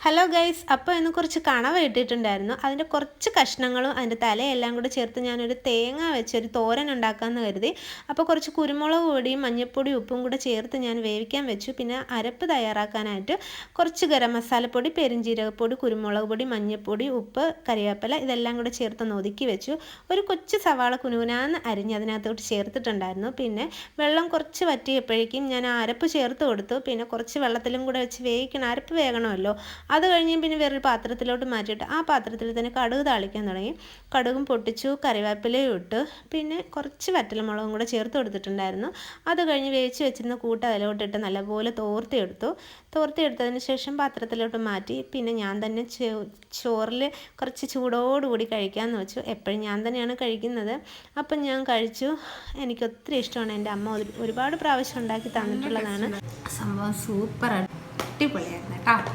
Hello guys, അപ്പോൾ ഇന്ന് കുറച്ച് കണവ ഇട്ടിട്ടുണ്ടായിരുന്നു. അതിൻ്റെ കുറച്ച് കഷ്ണങ്ങളും അതിൻ്റെ തലയെല്ലാം കൂടെ ചേർത്ത് ഞാനൊരു തേങ്ങ വെച്ചൊരു തോരൻ ഉണ്ടാക്കാമെന്ന് കരുതി. അപ്പോൾ കുറച്ച് കുരുമുളക് പൊടിയും മഞ്ഞൾപ്പൊടിയും ഉപ്പും കൂടെ ചേർത്ത് ഞാൻ വേവിക്കാൻ വെച്ചു. പിന്നെ അരപ്പ് തയ്യാറാക്കാനായിട്ട് കുറച്ച് ഗരം മസാലപ്പൊടി, പെരുംജീരകപ്പൊടി, കുരുമുളക് പൊടി, മഞ്ഞൾപ്പൊടി, ഉപ്പ്, കറിവേപ്പില ഇതെല്ലാം കൂടെ ചേർത്ത് ഒതുക്കി വെച്ചു. ഒരു കൊച്ചു സവാള കുനുകുനാന്ന് അരിഞ്ഞ് അതിനകത്തോട്ട് ചേർത്തിട്ടുണ്ടായിരുന്നു. പിന്നെ വെള്ളം കുറച്ച് വറ്റിയപ്പോഴേക്കും ഞാൻ ആ അരപ്പ് ചേർത്ത് കൊടുത്തു. പിന്നെ കുറച്ച് വെള്ളത്തിലും കൂടെ വെച്ച് വേവിക്കണം, അരപ്പ് വേകണമല്ലോ. അത് കഴിഞ്ഞ് പിന്നെ വേറൊരു പാത്രത്തിലോട്ട് മാറ്റിയിട്ട് ആ പാത്രത്തിൽ തന്നെ കടുക് താളിക്കാൻ തുടങ്ങി. കടുകും പൊട്ടിച്ചു, കറിവേപ്പിലയും ഇട്ട് പിന്നെ കുറച്ച് വറ്റൽമുളകും കൂടെ ചേർത്ത് കൊടുത്തിട്ടുണ്ടായിരുന്നു. അത് കഴിഞ്ഞ് വേവിച്ച് വെച്ചിരുന്ന കൂട്ട് അതിലോട്ടിട്ട് നല്ലപോലെ തോർത്തിയെടുത്തതിന് ശേഷം പാത്രത്തിലോട്ട് മാറ്റി. പിന്നെ ഞാൻ തന്നെ ചോറിൽ കുറച്ച് ചൂടോടുകൂടി കഴിക്കാമെന്ന് വെച്ചു. എപ്പോഴും ഞാൻ തന്നെയാണ് കഴിക്കുന്നത്. അപ്പം ഞാൻ കഴിച്ചു. എനിക്ക് ഒത്തിരി ഇഷ്ടമാണ്. എൻ്റെ അമ്മ ഒരുപാട് പ്രാവശ്യം ഉണ്ടാക്കി തന്നിട്ടുള്ളതാണ്. സംഭവം സൂപ്പർ അടിപൊളിയായിരുന്നു കേട്ടോ.